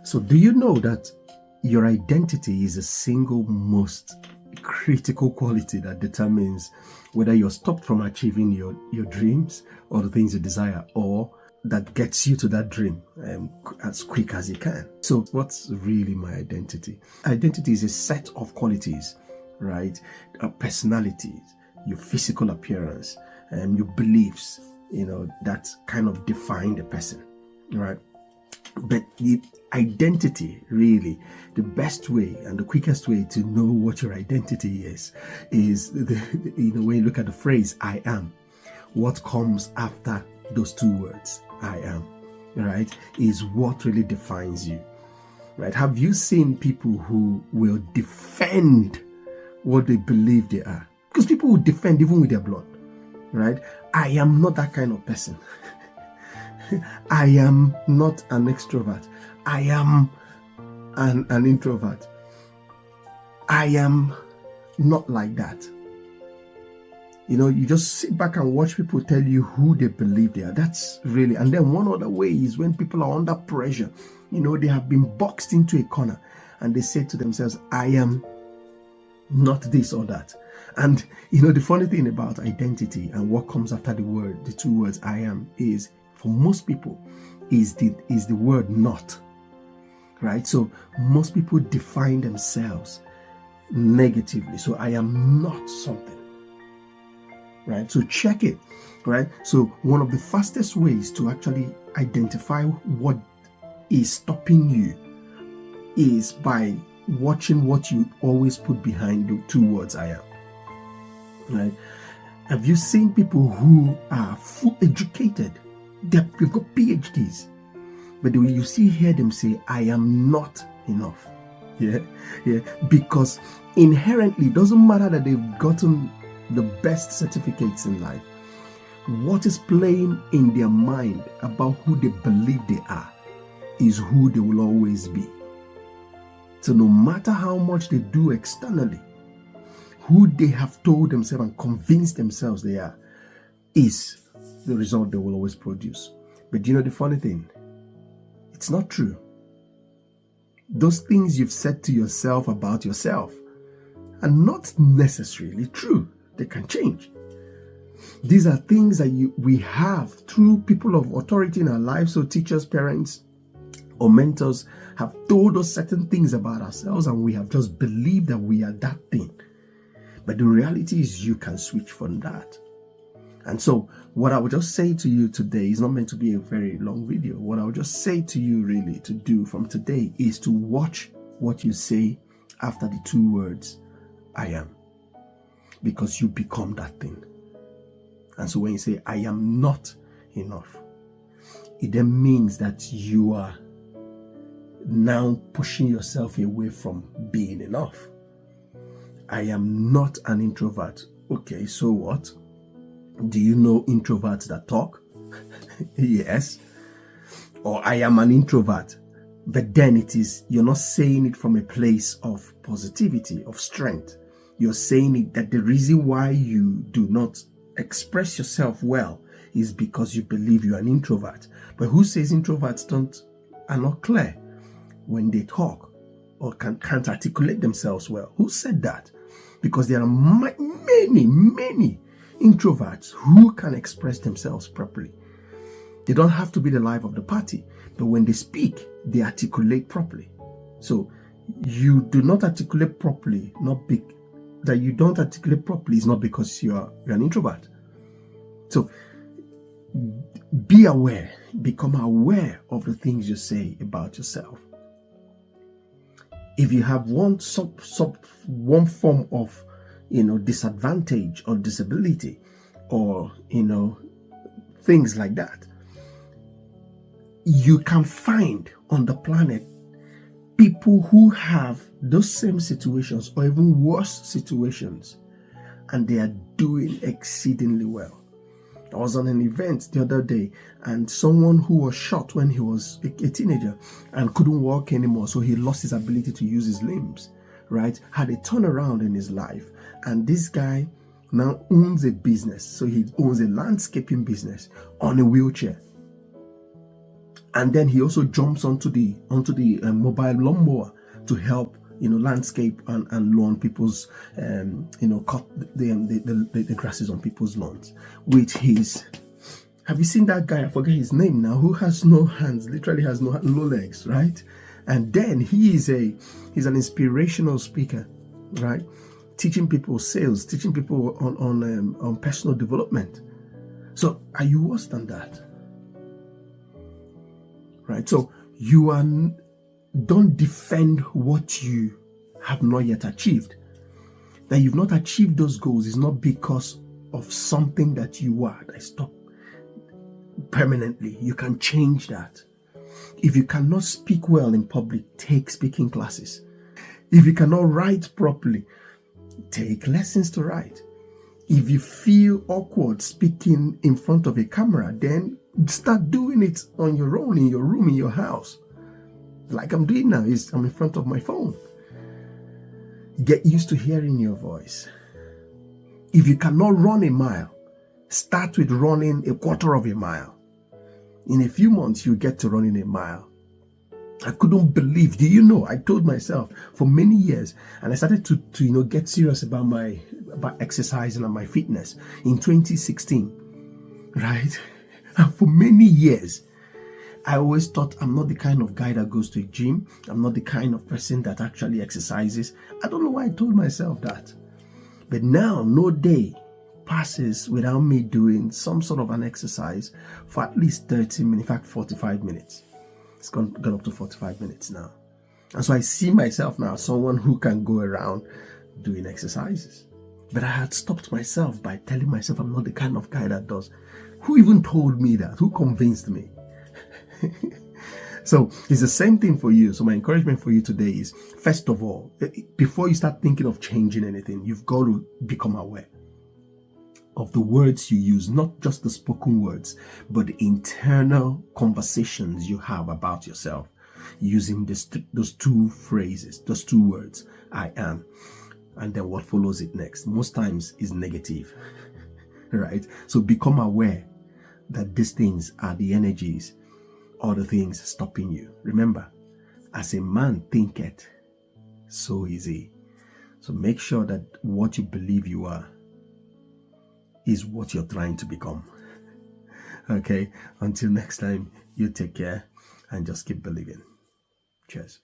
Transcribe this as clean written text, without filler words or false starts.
So do you know that your identity is the single most critical quality that determines whether you're stopped from achieving your dreams or the things you desire, or that gets you to that dream as quick as you can? So what's really my identity? Identity is a set of qualities, right? Personalities, your physical appearance, your beliefs, that kind of define the person, right? But the identity, really, the best way and the quickest way to know what your identity is when you look at the phrase "I am," what comes after those two words, "I am," right, is what really defines you, right? Have you seen people who will defend what they believe they are? Because people will defend even with their blood, right? I am not that kind of person. I am not an extrovert. I am an introvert. I am not like that. You just sit back and watch people tell you who they believe they are. That's really, and then one other way is when people are under pressure. They have been boxed into a corner and they say to themselves, I am not this or that. And the funny thing about identity and what comes after the two words I am, is for most people is the word not, right? So most people define themselves negatively. So I am not something, right? So check it, right? So one of the fastest ways to actually identify what is stopping you is by watching what you always put behind the two words I am, right? Have you seen people who are full educated? They've got PhDs, but you hear them say, I am not enough. Yeah. Because inherently, it doesn't matter that they've gotten the best certificates in life. What is playing in their mind about who they believe they are is who they will always be. So no matter how much they do externally, who they have told themselves and convinced themselves they are is the result they will always produce. But the funny thing? It's not true. Those things you've said to yourself about yourself are not necessarily true. They can change. These are things that we have through people of authority in our lives. So teachers, parents, or mentors have told us certain things about ourselves, and we have just believed that we are that thing. But the reality is you can switch from that. And so what I would just say to you today is not meant to be a very long video. What I would just say to you really to do from today is to watch what you say after the two words, I am. Because you become that thing. And so when you say, I am not enough, it then means that you are now pushing yourself away from being enough. I am not an introvert. Okay, so what? Do you know introverts that talk? Yes. Or I am an introvert. But then you're not saying it from a place of positivity, of strength. You're saying it that the reason why you do not express yourself well is because you believe you're an introvert. But who says introverts are not clear when they talk or can't articulate themselves well? Who said that? Because there are many introverts who can express themselves properly. They don't have to be the life of the party, but when they speak, they articulate properly. So you do not articulate properly, that you don't articulate properly is not because you're an introvert. So be aware, become aware of the things you say about yourself. If you have one form of disadvantage or disability or things like that, you can find on the planet people who have those same situations or even worse situations, and they are doing exceedingly well. I was on an event the other day, and someone who was shot when he was a teenager and couldn't walk anymore, so he lost his ability to use his limbs, right, had a turnaround in his life. And this guy now owns a business. So he owns a landscaping business on a wheelchair. And then he also jumps onto the mobile lawnmower to help landscape and lawn people's cut the grasses on people's lawns with his. Have you seen that guy? I forget his name now. Who has no hands? Literally has no legs, right? And then he's an inspirational speaker, right? Teaching people sales, teaching people on personal development. So are you worse than that? Right? So don't defend what you have not yet achieved. That you've not achieved those goals is not because of something that you are that stopped permanently. You can change that. If you cannot speak well in public, take speaking classes. If you cannot write properly, take lessons to write. If you feel awkward speaking in front of a camera, then start doing it on your own, in your room, in your house. Like I'm doing now, I'm in front of my phone. Get used to hearing your voice. If you cannot run a mile, start with running a quarter of a mile. In a few months, you get to running a mile. I couldn't believe, do you know, I told myself for many years, and I started to get serious about exercising and my fitness in 2016, right? And for many years, I always thought I'm not the kind of guy that goes to a gym. I'm not the kind of person that actually exercises. I don't know why I told myself that. But now, no day passes without me doing some sort of an exercise for at least 30 minutes, in fact 45 minutes. It's gone up to 45 minutes now. And so I see myself now as someone who can go around doing exercises. But I had stopped myself by telling myself I'm not the kind of guy that does. Who even told me that? Who convinced me? So it's the same thing for you. So my encouragement for you today is, first of all, before you start thinking of changing anything, you've got to become aware of the words you use, not just the spoken words, but the internal conversations you have about yourself using those two phrases, those two words, I am, and then what follows it next. Most times is negative, right? So become aware that these things are the energies or the things stopping you. Remember, as a man thinketh, so is he. So make sure that what you believe you are is what you're trying to become. Okay, until next time, you take care and just keep believing. Cheers.